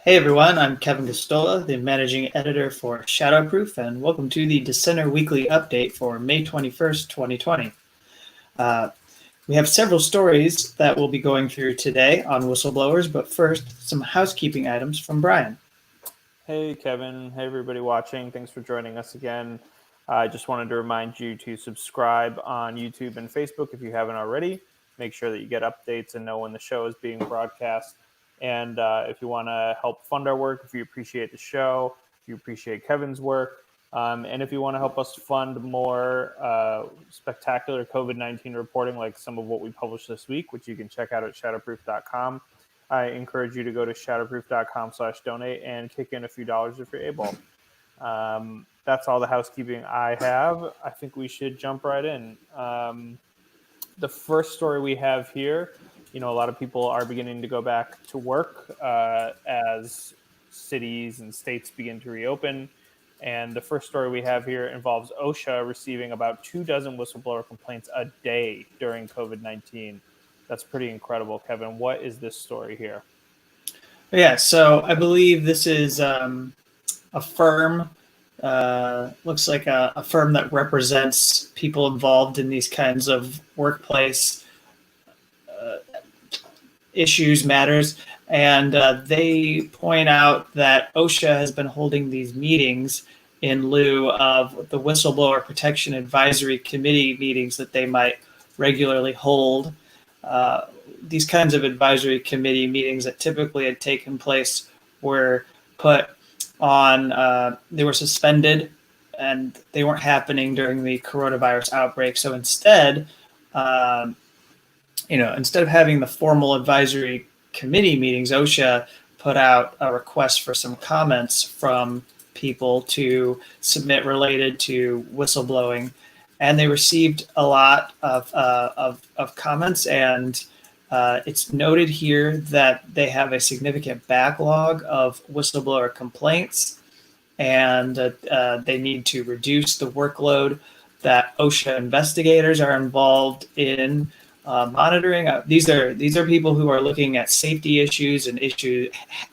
Hey everyone, I'm Kevin Gostola, the managing editor for Shadowproof, and welcome to the Dissenter Weekly update for May 21st, 2020. We have several stories that we'll be going through today on whistleblowers, but first, some housekeeping items from Brian. Hey Kevin, hey everybody watching, thanks for joining us again. I just wanted to remind you to subscribe on YouTube and Facebook if you haven't already. Make sure that you get updates and know when the show is being broadcast. And if you want to help fund our work, if you appreciate the show, if you appreciate Kevin's work, and if you want to help us fund more spectacular COVID-19 reporting like some of what we published this week, which you can check out at shadowproof.com, I encourage you to go to shadowproof.com/donate and kick in a few dollars if you're able. That's all the housekeeping I have. I think we should jump right in. The first story we have here, a lot of people are beginning to go back to work as cities and states begin to reopen. And the first story we have here involves OSHA receiving about 24 whistleblower complaints a day during COVID-19. That's pretty incredible. Kevin, what is this story here? Yeah, so I believe this is a firm, looks like a firm that represents people involved in these kinds of workplace issues, matters, and they point out that OSHA has been holding these meetings in lieu of the Whistleblower Protection Advisory Committee meetings that they might regularly hold. These kinds of advisory committee meetings that typically had taken place were put on, they were suspended and they weren't happening during the coronavirus outbreak. So instead, instead of having the formal advisory committee meetings, OSHA put out a request for some comments from people to submit related to whistleblowing. And they received a lot of comments, and it's noted here that they have a significant backlog of whistleblower complaints, and they need to reduce the workload that OSHA investigators are involved in monitoring. These are people who are looking at safety issues and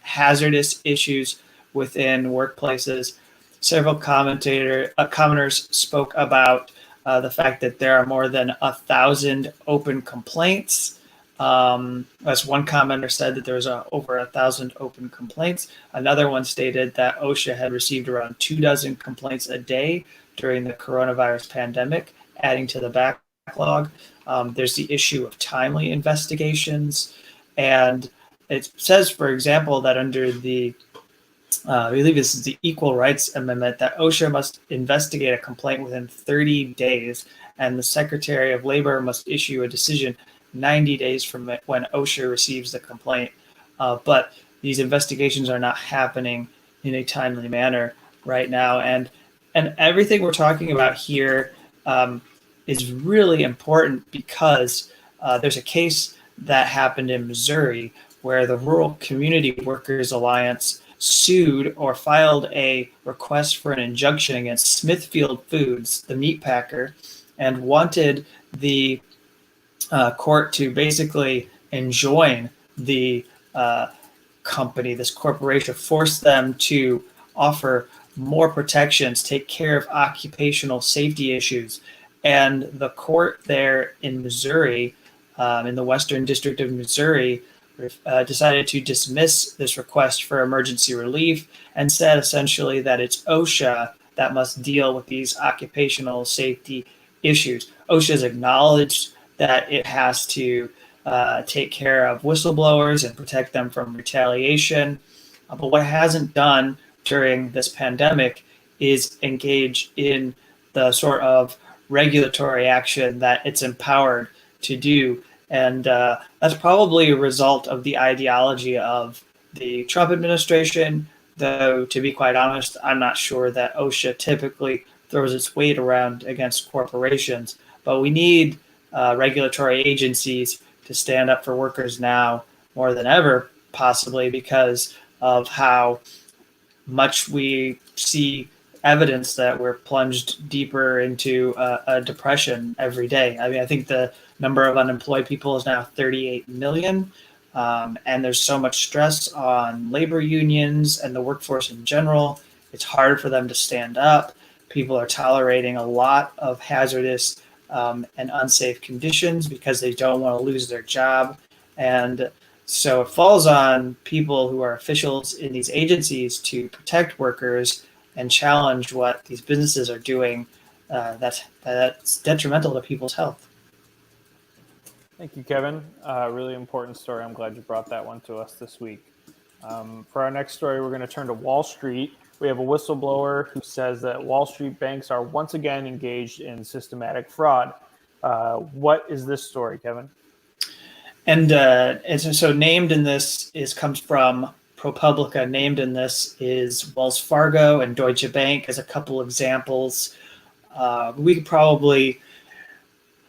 hazardous issues within workplaces. Several commenters spoke about the fact that there are more than 1,000 open complaints. As one commenter said that there was over 1,000 open complaints. Another one stated that OSHA had received around 24 complaints a day during the coronavirus pandemic, adding to the backlog. There's the issue of timely investigations. And it says, for example, that under the I believe this is the Equal Rights Amendment, that OSHA must investigate a complaint within 30 days, and the Secretary of Labor must issue a decision 90 days from when OSHA receives the complaint. But these investigations are not happening in a timely manner right now. And everything we're talking about here is really important because there's a case that happened in Missouri where the Rural Community Workers Alliance sued or filed a request for an injunction against Smithfield Foods, the meat packer, and wanted the court to basically enjoin the company, this corporation, force them to offer more protections, take care of occupational safety issues. And the court there in Missouri, in the Western District of Missouri, decided to dismiss this request for emergency relief and said essentially that it's OSHA that must deal with these occupational safety issues. OSHA has acknowledged that it has to take care of whistleblowers and protect them from retaliation. But what it hasn't done during this pandemic is engage in the sort of regulatory action that it's empowered to do. And that's probably a result of the ideology of the Trump administration, though, to be quite honest, I'm not sure that OSHA typically throws its weight around against corporations. But we need regulatory agencies to stand up for workers now more than ever, possibly because of how much we see evidence that we're plunged deeper into a depression every day. I mean, I think the number of unemployed people is now 38 million. And there's so much stress on labor unions and the workforce in general. It's hard for them to stand up. People are tolerating a lot of hazardous and unsafe conditions because they don't want to lose their job. And so it falls on people who are officials in these agencies to protect workers and challenge what these businesses are doing that's detrimental to people's health. Thank you, Kevin. Really important story. I'm glad you brought that one to us this week. For our next story, we're going to turn to Wall Street. We have a whistleblower who says that Wall Street banks are once again engaged in systematic fraud. What is this story, Kevin? And so named in this comes from ProPublica. Named in this is Wells Fargo and Deutsche Bank as a couple examples. We could probably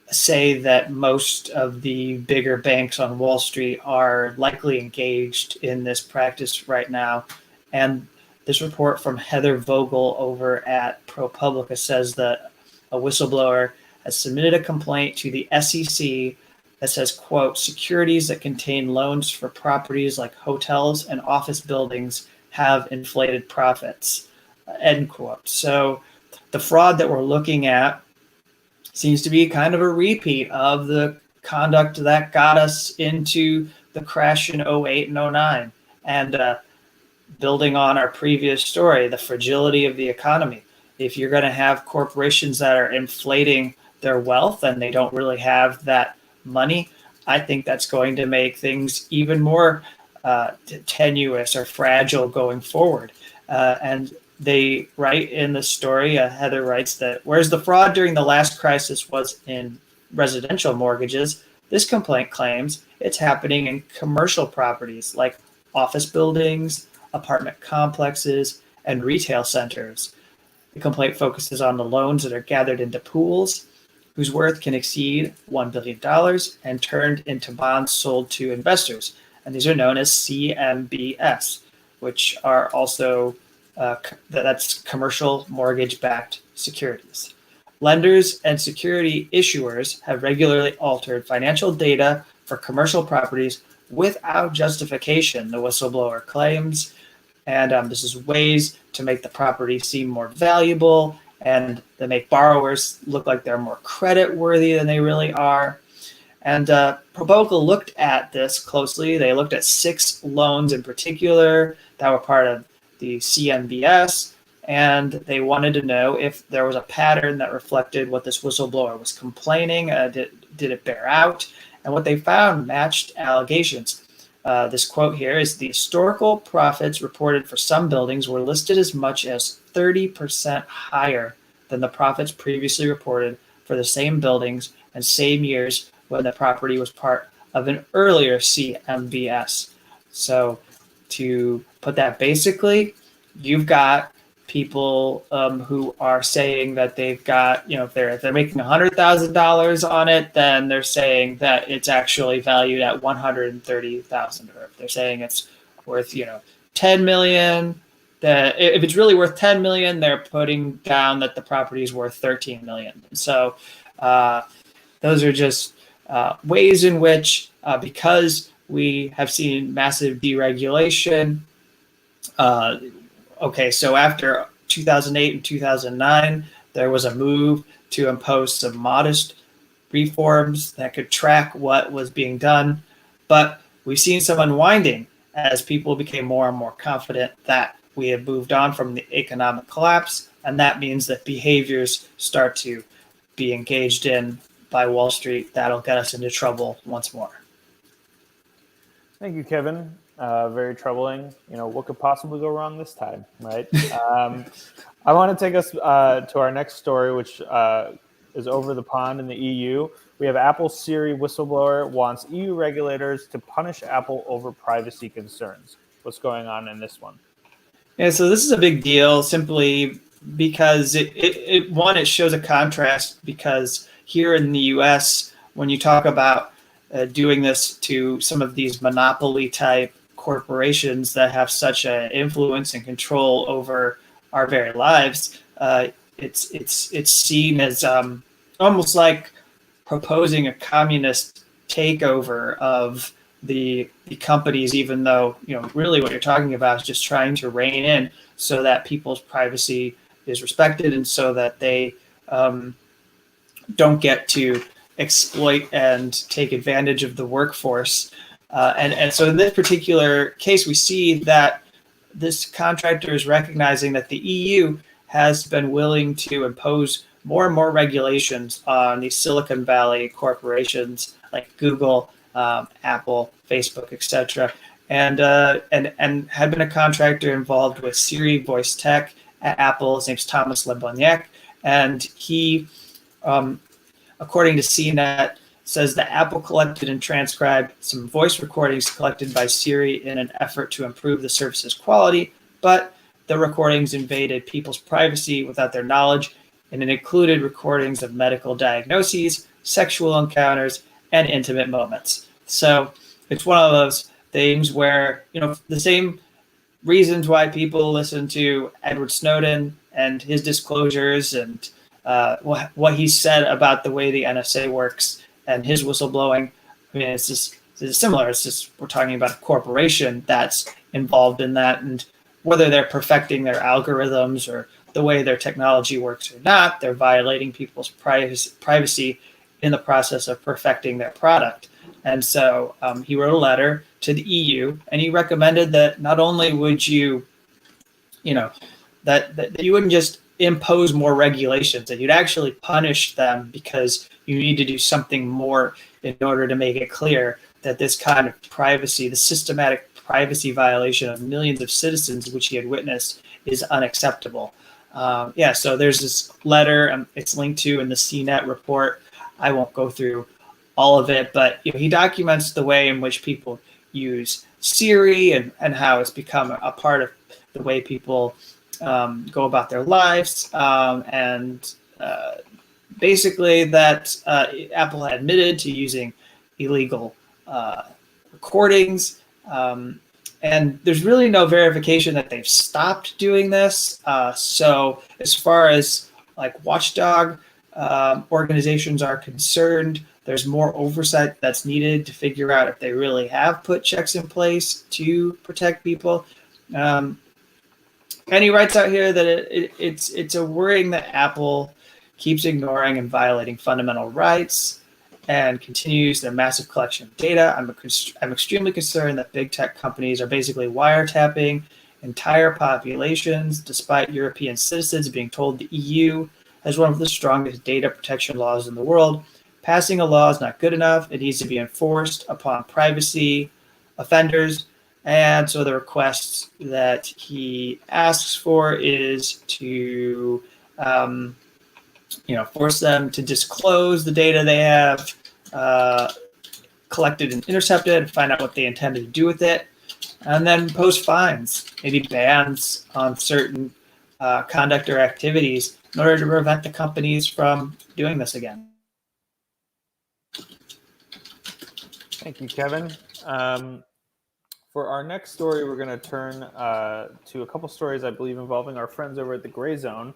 say that most of the bigger banks on Wall Street are likely engaged in this practice right now. And this report from Heather Vogel over at ProPublica says that a whistleblower has submitted a complaint to the SEC that says, quote, securities that contain loans for properties like hotels and office buildings have inflated profits, end quote. So the fraud that we're looking at seems to be kind of a repeat of the conduct that got us into the crash in 08 and 09. And building on our previous story, the fragility of the economy. If you're going to have corporations that are inflating their wealth and they don't really have that money, I think that's going to make things even more tenuous or fragile going forward. And they write in the story, Heather writes that whereas the fraud during the last crisis was in residential mortgages, this complaint claims it's happening in commercial properties like office buildings, apartment complexes, and retail centers. The complaint focuses on the loans that are gathered into pools whose worth can exceed $1 billion and turned into bonds sold to investors. And these are known as CMBS, which are also that's commercial mortgage-backed securities. Lenders and security issuers have regularly altered financial data for commercial properties without justification, the whistleblower claims. And this is ways to make the property seem more valuable, and they make borrowers look like they're more credit worthy than they really are. And ProPublica looked at this closely. They looked at 6 loans in particular that were part of the CMBS, and they wanted to know if there was a pattern that reflected what this whistleblower was complaining. Did it bear out? And what they found matched allegations. This quote here is the historical profits reported for some buildings were listed as much as 30% higher than the profits previously reported for the same buildings and same years when the property was part of an earlier CMBS. So to put that basically, you've got people who are saying that they've got, if they're making $100,000 on it, then they're saying that it's actually valued at $130,000, or if they're saying it's worth, 10 million. That if it's really worth 10 million, they're putting down that the property is worth 13 million. So those are just ways in which, because we have seen massive deregulation. So after 2008 and 2009, there was a move to impose some modest reforms that could track what was being done. But we've seen some unwinding as people became more and more confident that we have moved on from the economic collapse. And that means that behaviors start to be engaged in by Wall Street that'll get us into trouble once more. Thank you, Kevin. Very troubling. What could possibly go wrong this time, right? I want to take us to our next story, which is over the pond in the EU. We have Apple's Siri whistleblower wants EU regulators to punish Apple over privacy concerns. What's going on in this one? Yeah, so this is a big deal simply because it shows a contrast, because here in the US, when you talk about doing this to some of these monopoly type corporations that have such an influence and control over our very lives, it's seen as almost like proposing a communist takeover of the companies, even though, really what you're talking about is just trying to rein in so that people's privacy is respected and so that they don't get to exploit and take advantage of the workforce. And so in this particular case, we see that this contractor is recognizing that the EU has been willing to impose more and more regulations on these Silicon Valley corporations like Google, Apple, Facebook, etc., and had been a contractor involved with Siri voice tech at Apple. His name's Thomas Leboniek, and he, according to CNET, says that Apple collected and transcribed some voice recordings collected by Siri in an effort to improve the service's quality, but the recordings invaded people's privacy without their knowledge, and it included recordings of medical diagnoses, sexual encounters, and intimate moments. So it's one of those things where, the same reasons why people listen to Edward Snowden and his disclosures and what he said about the way the NSA works and his whistleblowing. I mean, it's similar. It's just we're talking about a corporation that's involved in that, and whether they're perfecting their algorithms or the way their technology works or not, they're violating people's privacy in the process of perfecting their product. And so he wrote a letter to the EU, and he recommended that not only would you, that you wouldn't just impose more regulations, that you'd actually punish them because you need to do something more in order to make it clear that this kind of privacy, the systematic privacy violation of millions of citizens, which he had witnessed, is unacceptable. So there's this letter. It's linked to in the CNET report. I won't go through all of it, but he documents the way in which people use Siri and how it's become a part of the way people go about their lives, and basically that Apple had admitted to using illegal recordings, and there's really no verification that they've stopped doing this. So as far as like watchdog organizations are concerned, there's more oversight that's needed to figure out if they really have put checks in place to protect people. And he writes out here that it's a worrying that Apple keeps ignoring and violating fundamental rights and continues their massive collection of data. I'm extremely concerned that big tech companies are basically wiretapping entire populations, despite European citizens being told the EU has one of the strongest data protection laws in the world. Passing a law is not good enough. It needs to be enforced upon privacy offenders. And so the request that he asks for is to, force them to disclose the data they have collected and intercepted, find out what they intended to do with it, and then impose fines, maybe bans on certain conduct or activities in order to prevent the companies from doing this again. Thank you, Kevin. For our next story, we're going to turn to a couple stories, I believe, involving our friends over at the Grayzone.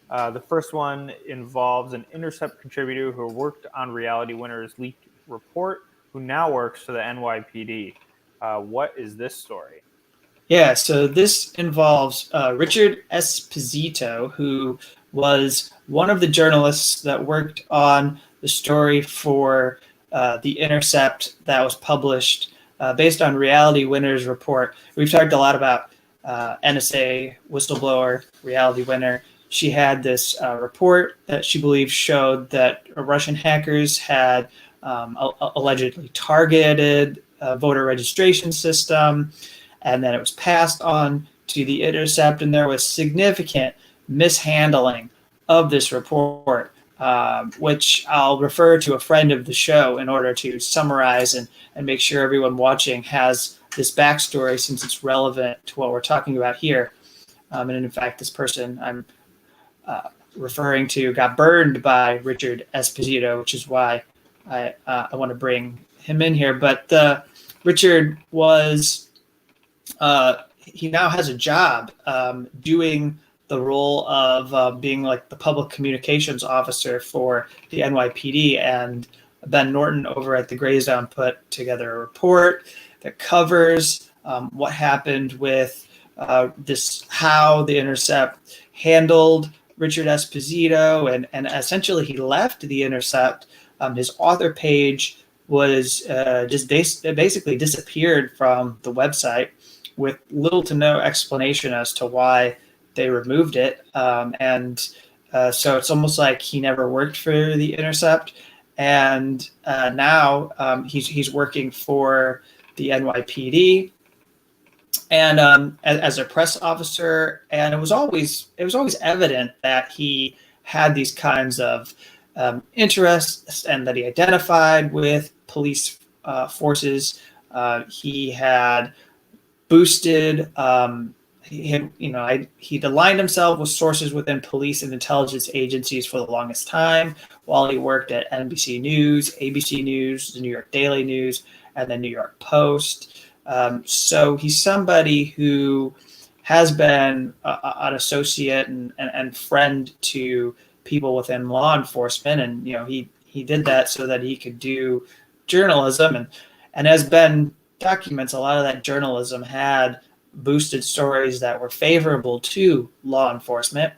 The first one involves an Intercept contributor who worked on Reality Winner's leaked report, who now works for the NYPD. What is this story? Yeah, so this involves Richard Esposito, who was one of the journalists that worked on the story for the Intercept that was published based on Reality Winner's report. We've talked a lot about NSA whistleblower, Reality Winner. She had this report that she believes showed that Russian hackers had allegedly targeted a voter registration system, and then it was passed on to the Intercept, and there was significant mishandling of this report, which I'll refer to a friend of the show in order to summarize and make sure everyone watching has this backstory, since it's relevant to what we're talking about here. And in fact, this person I'm referring to got burned by Richard Esposito, which is why I want to bring him in here. But Richard was, he now has a job doing the role of being like the public communications officer for the NYPD. And Ben Norton over at the Grayzone put together a report that covers what happened with how the Intercept handled Richard Esposito, and essentially he left the Intercept. His author page was basically disappeared from the website with little to no explanation as to why they removed it. So it's almost like he never worked for the Intercept. And now he's working for the NYPD and as a press officer. And it was always evident that he had these kinds of interests and that he identified with police forces. He had boosted. He'd aligned himself with sources within police and intelligence agencies for the longest time while he worked at NBC News, ABC News, the New York Daily News, and the New York Post. So he's somebody who has been an associate and friend to people within law enforcement. And, he did that so that he could do journalism. And as Ben documents, a lot of that journalism had boosted stories that were favorable to law enforcement.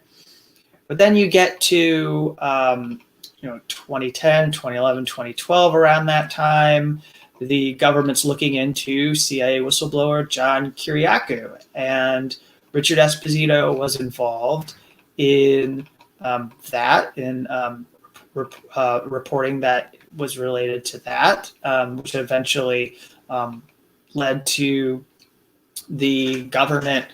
But then you get to 2010, 2011, 2012, around that time, the government's looking into CIA whistleblower John Kiriakou, and Richard Esposito was involved in reporting that was related to that, which eventually led to the government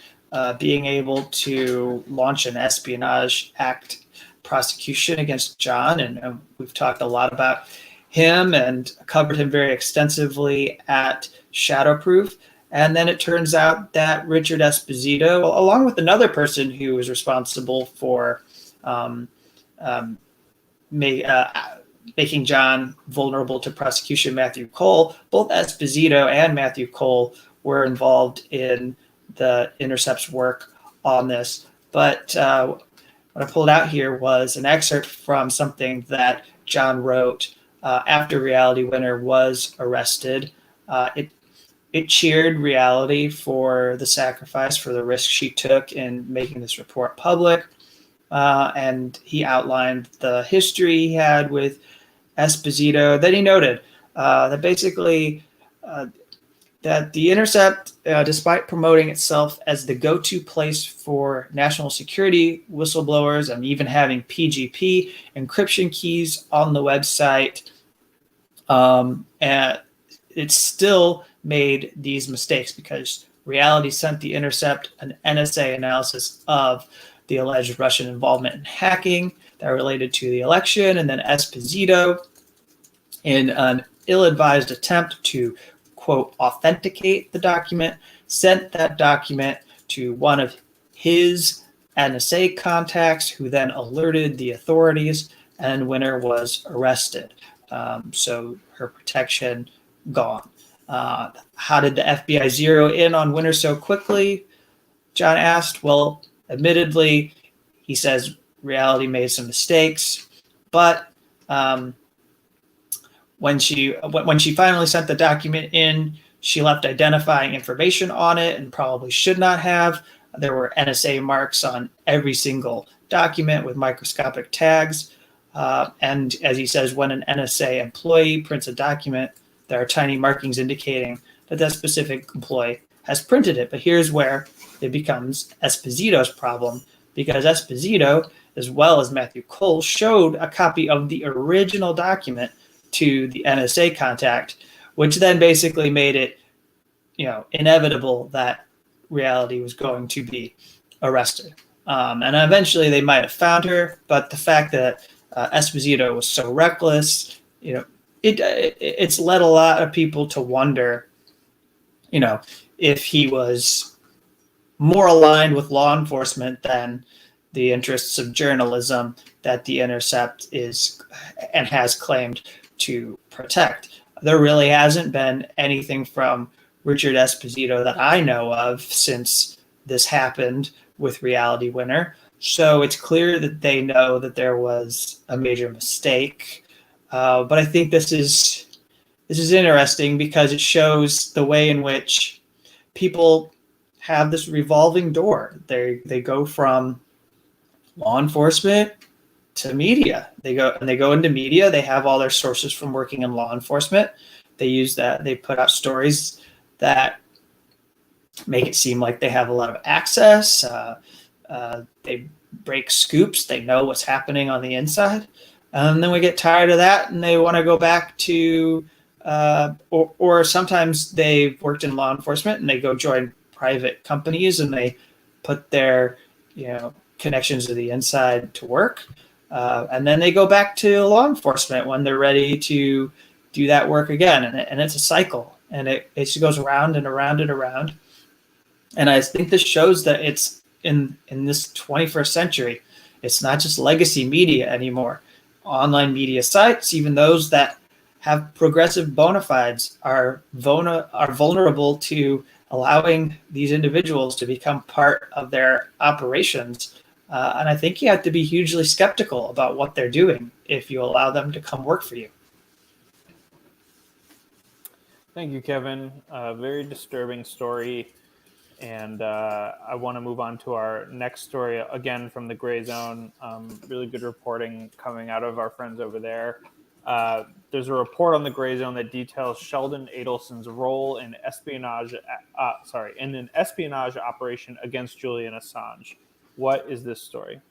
being able to launch an Espionage Act prosecution against John. And we've talked a lot about him and covered him very extensively at Shadowproof. And then it turns out that Richard Esposito, along with another person who was responsible for making John vulnerable to prosecution, Matthew Cole, both Esposito and Matthew Cole were involved in the Intercept's work on this. But what I pulled out here was an excerpt from something that John wrote after Reality Winner was arrested. It cheered Reality for the sacrifice, for the risk she took in making this report public. And he outlined the history he had with Esposito. Then he noted that basically that the Intercept, despite promoting itself as the go-to place for national security whistleblowers and even having PGP encryption keys on the website, and it still made these mistakes because Reality sent the Intercept an NSA analysis of the alleged Russian involvement in hacking that related to the election, and then Esposito, in an ill-advised attempt to, quote, authenticate the document, sent that document to one of his NSA contacts, who then alerted the authorities, and Winner was arrested. So her protection gone. How did the FBI zero in on Winner so quickly? John asked. Well, admittedly, he says Reality made some mistakes, but when she finally sent the document in, she left identifying information on it and probably should not have. There were NSA marks on every single document with microscopic tags. And as he says, when an NSA employee prints a document, there are tiny markings indicating that that specific employee has printed it. But here's where it becomes Esposito's problem, because Esposito, as well as Matthew Cole, showed a copy of the original document to the NSA contact, which then basically made it, inevitable that Reality was going to be arrested. And eventually they might have found her, but the fact that Esposito was so reckless, it's led a lot of people to wonder, if he was more aligned with law enforcement than the interests of journalism that the Intercept is and has claimed to protect. There really hasn't been anything from Richard Esposito that I know of since this happened with Reality Winner. So it's clear that they know that there was a major mistake. But I think this is interesting because it shows the way in which people have this revolving door. They go from law enforcement to media. They go into media. They have all their sources from working in law enforcement. They use that. They put out stories that make it seem like they have a lot of access. They break scoops. They know what's happening on the inside. And then we get tired of that, and they want to go back to, or sometimes they've worked in law enforcement and they go join private companies and they put their, connections to the inside to work. And then they go back to law enforcement when they're ready to do that work again. And it's a cycle, and it just goes around and around and around. And I think this shows that it's in this 21st century, it's not just legacy media anymore. Online media sites, even those that have progressive bona fides, are vulnerable to allowing these individuals to become part of their operations. And I think you have to be hugely skeptical about what they're doing if you allow them to come work for you. Thank you, Kevin. Very disturbing story. And I want to move on to our next story, again from the Grayzone. Really good reporting coming out of our friends over there. There's a report on the Grayzone that details Sheldon Adelson's role in in an espionage operation against Julian Assange. What is this story?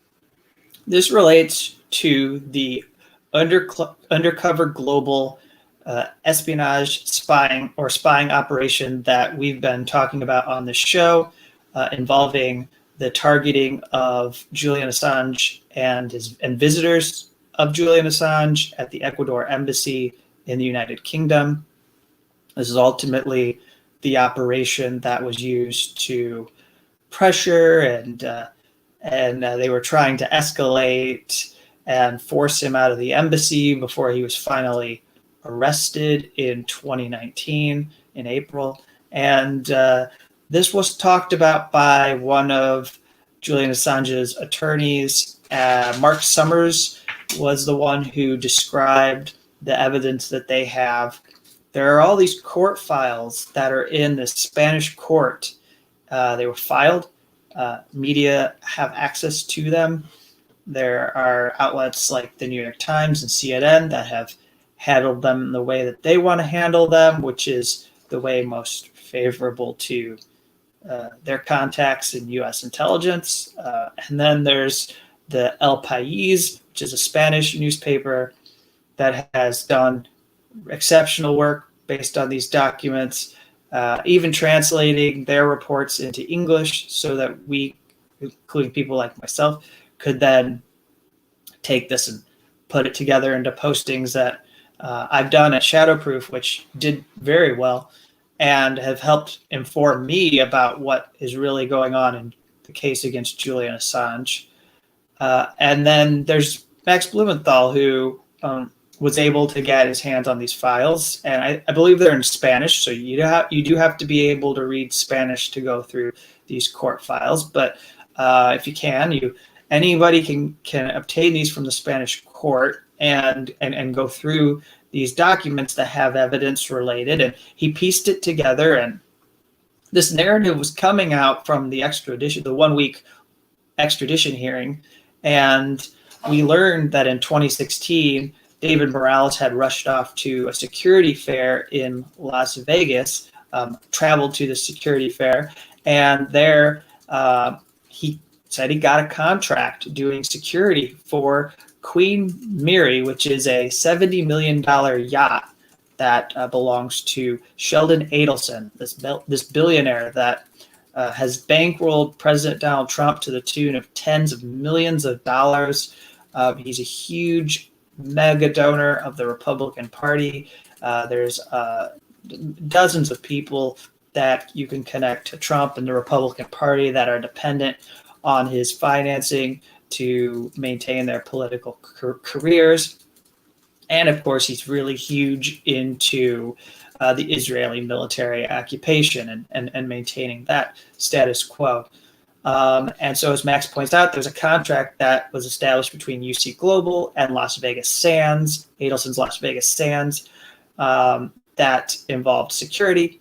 This relates to the undercover global espionage spying operation that we've been talking about on the show, involving the targeting of Julian Assange and visitors of Julian Assange at the Ecuador embassy in the United Kingdom. This is ultimately the operation that was used to pressure and they were trying to escalate and force him out of the embassy before he was finally arrested in 2019 in April. And this was talked about by one of Julian Assange's attorneys. Mark Summers was the one who described the evidence that they have. There are all these court files that are in the Spanish court. They were filed. Media have access to them. There are outlets like the New York Times and CNN that have handled them in the way that they want to handle them, which is the way most favorable to their contacts in U.S. intelligence. And then there's the El País, which is a Spanish newspaper that has done exceptional work based on these documents, even translating their reports into English so that we, including people like myself, could then take this and put it together into postings that I've done at Shadowproof, which did very well and have helped inform me about what is really going on in the case against Julian Assange. And then there's Max Blumenthal, who was able to get his hands on these files. And I believe they're in Spanish, so you do have to be able to read Spanish to go through these court files. But if you can, anybody can obtain these from the Spanish court and go through these documents that have evidence related. And he pieced it together, and this narrative was coming out from the 1-week extradition hearing. And we learned that in 2016, David Morales had rushed off to a security fair in Las Vegas, traveled to the security fair, and there he said he got a contract doing security for Queen Mary, which is a $70 million yacht that belongs to Sheldon Adelson, this billionaire that has bankrolled President Donald Trump to the tune of tens of millions of dollars. He's a huge mega donor of the Republican Party. There's dozens of people that you can connect to Trump and the Republican Party that are dependent on his financing to maintain their political careers. And of course, he's really huge into the Israeli military occupation and maintaining that status quo. And so, as Max points out, there's a contract that was established between UC Global and Las Vegas Sands, Adelson's Las Vegas Sands, that involved security.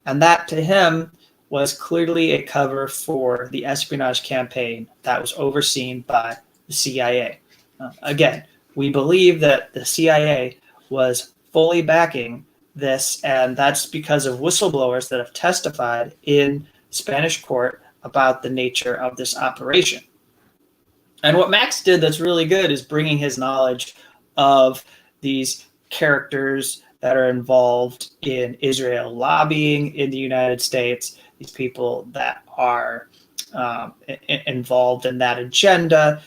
And that, to him, was clearly a cover for the espionage campaign that was overseen by the CIA. Again, we believe that the CIA was fully backing this, and that's because of whistleblowers that have testified in Spanish court about the nature of this operation. And what Max did that's really good is bringing his knowledge of these characters that are involved in Israel lobbying in the United States, these people that are involved in that agenda.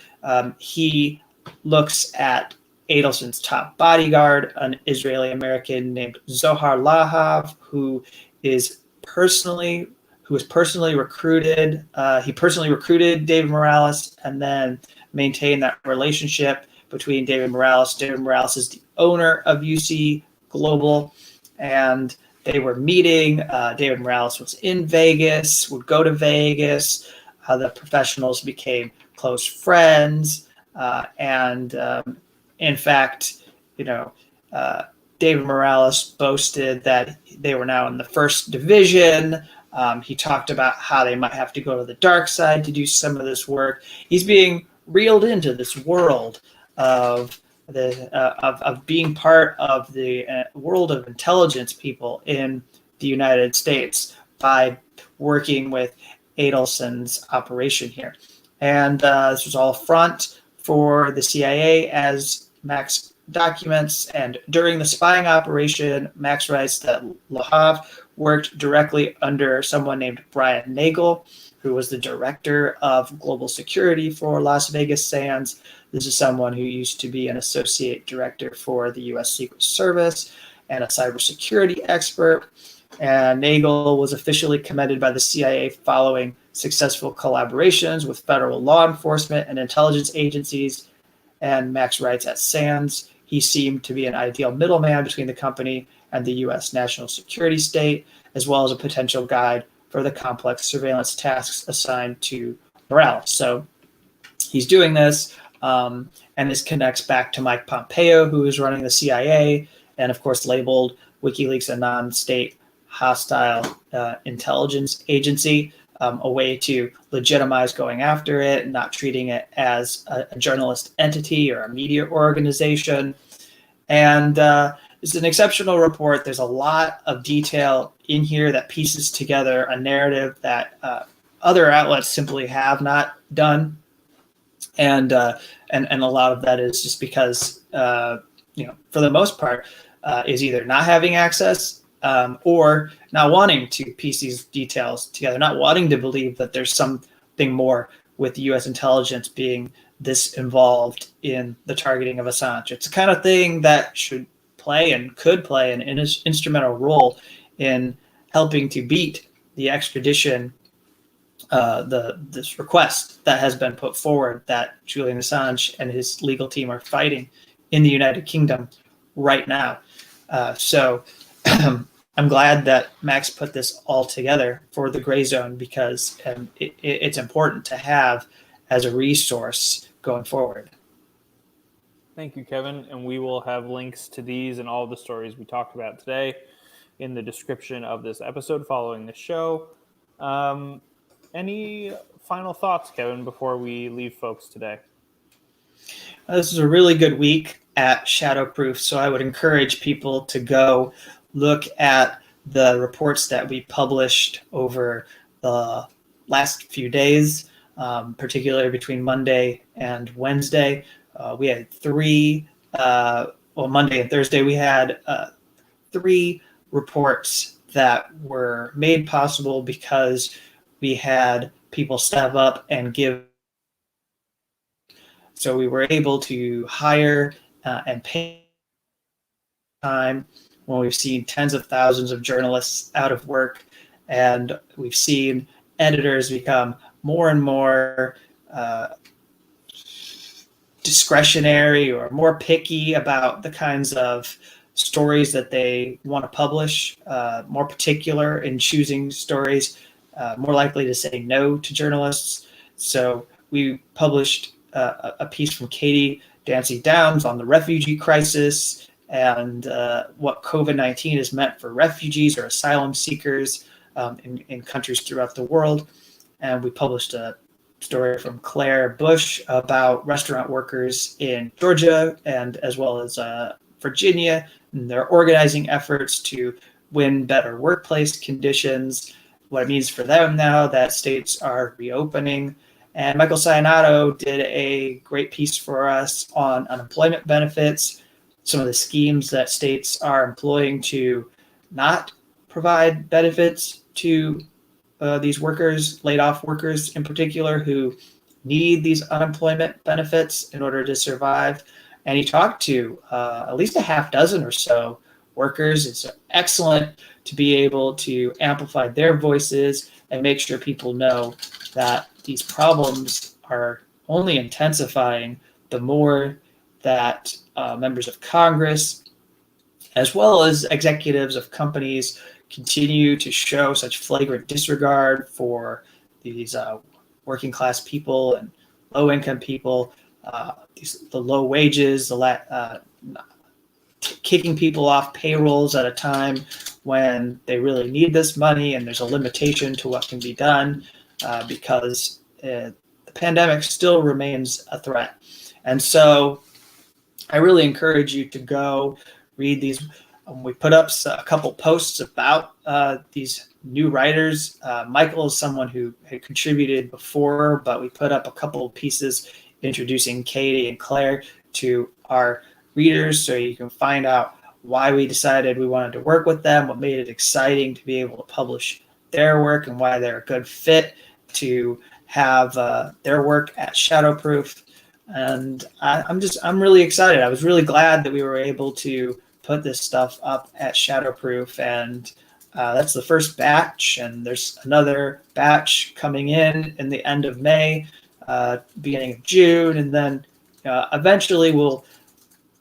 He looks at Adelson's top bodyguard, an Israeli American named Zohar Lahav, who was personally recruited. He personally recruited David Morales and then maintained that relationship between David Morales. David Morales is the owner of UC Global, and they were meeting. David Morales was in Vegas, would go to Vegas. The professionals became close friends. In fact, David Morales boasted that they were now in the first division. He talked about how they might have to go to the dark side to do some of this work. He's being reeled into this world of being part of the world of intelligence people in the United States by working with Adelson's operation here. And this was all front for the CIA, as Max documents. And during the spying operation, Max writes that Lahav worked directly under someone named Brian Nagel, who was the director of global security for Las Vegas Sands. This is someone who used to be an associate director for the U.S. Secret Service and a cybersecurity expert. And Nagel was officially commended by the CIA following successful collaborations with federal law enforcement and intelligence agencies. And Max writes, at Sands, he seemed to be an ideal middleman between the company and the U.S. national security state, as well as a potential guide for the complex surveillance tasks assigned to Morales. So he's doing this, and this connects back to Mike Pompeo, who is running the CIA, and of course labeled WikiLeaks a non-state hostile intelligence agency, a way to legitimize going after it and not treating it as a journalist entity or a media organization. And it's an exceptional report. There's a lot of detail in here that pieces together a narrative that other outlets simply have not done. And a lot of that is just because, for the most part, is either not having access or not wanting to piece these details together, not wanting to believe that there's something more with U.S. intelligence being this involved in the targeting of Assange. It's the kind of thing that should play and could play an instrumental role in helping to beat the extradition, this request that has been put forward that Julian Assange and his legal team are fighting in the United Kingdom right now. So I'm glad that Max put this all together for the Grayzone, because it's important to have as a resource going forward. Thank you, Kevin. And we will have links to these and all the stories we talked about today in the description of this episode following the show. Any final thoughts, Kevin, before we leave folks today? This is a really good week at Shadowproof, so I would encourage people to go look at the reports that we published over the last few days, particularly between Monday and Wednesday. We had Monday and Thursday, we had 3 reports that were made possible because we had people step up and give. So we were able to hire and pay time when we've seen tens of thousands of journalists out of work, and we've seen editors become more and more discretionary or more picky about the kinds of stories that they want to publish, more particular in choosing stories more likely to say no to journalists. So we published a piece from Katie Dancy Downs on the refugee crisis and what COVID-19 has meant for refugees or asylum seekers in countries throughout the world. And we published a story from Claire Bush about restaurant workers in Georgia and as well as Virginia and their organizing efforts to win better workplace conditions, what it means for them now that states are reopening. And Michael Sionnato did a great piece for us on unemployment benefits, some of the schemes that states are employing to not provide benefits to these workers, laid off workers in particular, who need these unemployment benefits in order to survive. And he talked to at least a half dozen or so workers. It's excellent to be able to amplify their voices and make sure people know that these problems are only intensifying the more that members of Congress, as well as executives of companies, continue to show such flagrant disregard for these working class people and low income people, the low wages, kicking people off payrolls at a time when they really need this money, and there's a limitation to what can be done because the pandemic still remains a threat. And so I really encourage you to go read these. We put up a couple posts about these new writers. Michael is someone who had contributed before, but we put up a couple of pieces introducing Katie and Claire to our readers so you can find out why we decided we wanted to work with them, what made it exciting to be able to publish their work, and why they're a good fit to have their work at Shadowproof. And I'm really excited. I was really glad that we were able to put this stuff up at Shadowproof, and that's the first batch, and there's another batch coming in the end of May, beginning of June, and then eventually we'll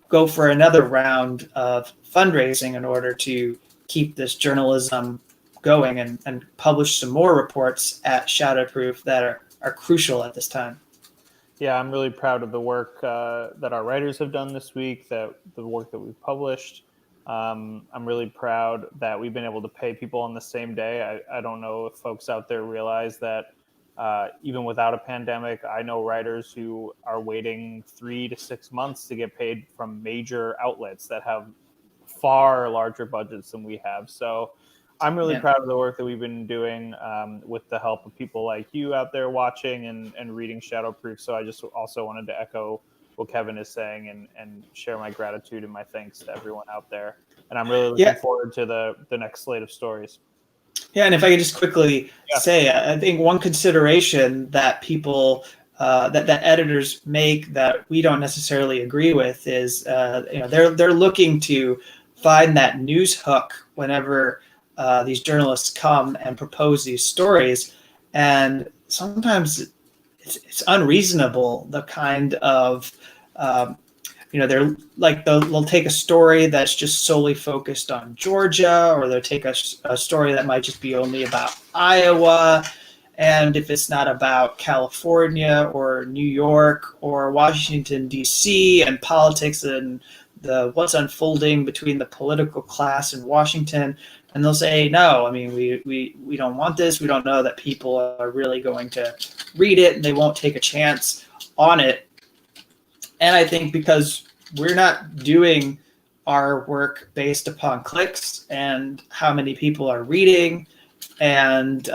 go for another round of fundraising in order to keep this journalism going and publish some more reports at Shadowproof that are crucial at this time. Yeah, I'm really proud of the work that our writers have done this week, the work that we've published. I'm really proud that we've been able to pay people on the same day. I don't know if folks out there realize that even without a pandemic, I know writers who are waiting 3 to 6 months to get paid from major outlets that have far larger budgets than we have. So I'm really proud of the work that we've been doing with the help of people like you out there watching and reading Shadowproof. So I just also wanted to echo what Kevin is saying and share my gratitude and my thanks to everyone out there. And I'm really looking forward to the next slate of stories. Yeah, and if I could just quickly say, I think one consideration that people, that editors make that we don't necessarily agree with is, they're looking to find that news hook whenever these journalists come and propose these stories, and sometimes it's unreasonable. The kind of they're like they'll take a story that's just solely focused on Georgia, or they'll take a story that might just be only about Iowa, and if it's not about California or New York or Washington D.C. and politics and what's unfolding between the political class in Washington. And they'll say, no, I mean, we don't want this. We don't know that people are really going to read it, and they won't take a chance on it. And I think because we're not doing our work based upon clicks and how many people are reading. And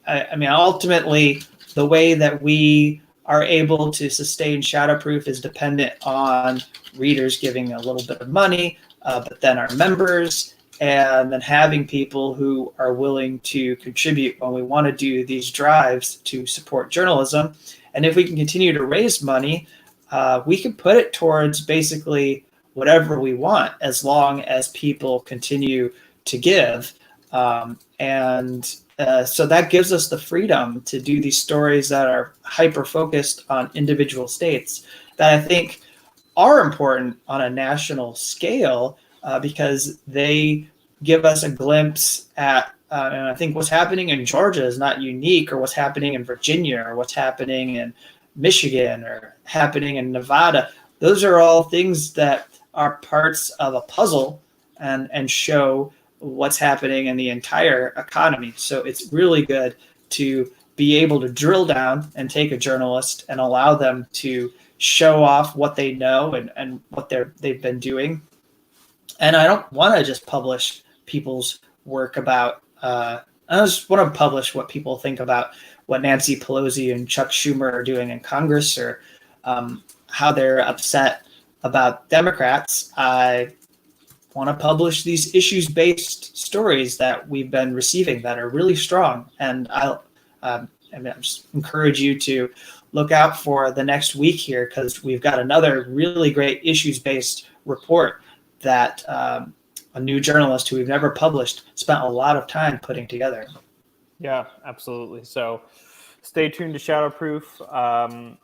I mean, ultimately, the way that we are able to sustain Shadowproof is dependent on readers giving a little bit of money, but then our members, and then having people who are willing to contribute when we want to do these drives to support journalism. And if we can continue to raise money, we can put it towards basically whatever we want, as long as people continue to give. So that gives us the freedom to do these stories that are hyper-focused on individual states that I think are important on a national scale, because they give us a glimpse at And I think what's happening in Georgia is not unique, or what's happening in Virginia, or what's happening in Michigan, or happening in Nevada. Those are all things that are parts of a puzzle and show what's happening in the entire economy. So it's really good to be able to drill down and take a journalist and allow them to show off what they know and what they've been doing. And I don't want to just publish people's work about. I just want to publish what people think about what Nancy Pelosi and Chuck Schumer are doing in Congress, or how they're upset about Democrats. I want to publish these issues-based stories that we've been receiving that are really strong. And I just encourage you to look out for the next week here, because we've got another really great issues-based report that a new journalist who we've never published spent a lot of time putting together. Yeah, absolutely. So stay tuned to Shadowproof.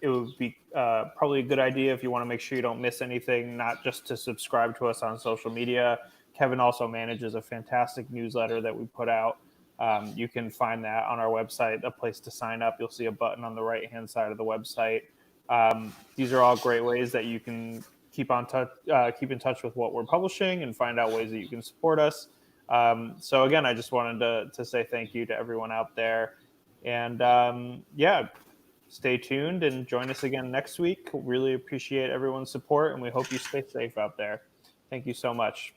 It would be probably a good idea, if you want to make sure you don't miss anything, not just to subscribe to us on social media. Kevin also manages a fantastic newsletter that we put out. You can find that on our website, a place to sign up. You'll see a button on the right-hand side of the website. These are all great ways that you can keep in touch with what we're publishing and find out ways that you can support us. So again, I just wanted to say thank you to everyone out there. And stay tuned and join us again next week. Really appreciate everyone's support, and we hope you stay safe out there. Thank you so much.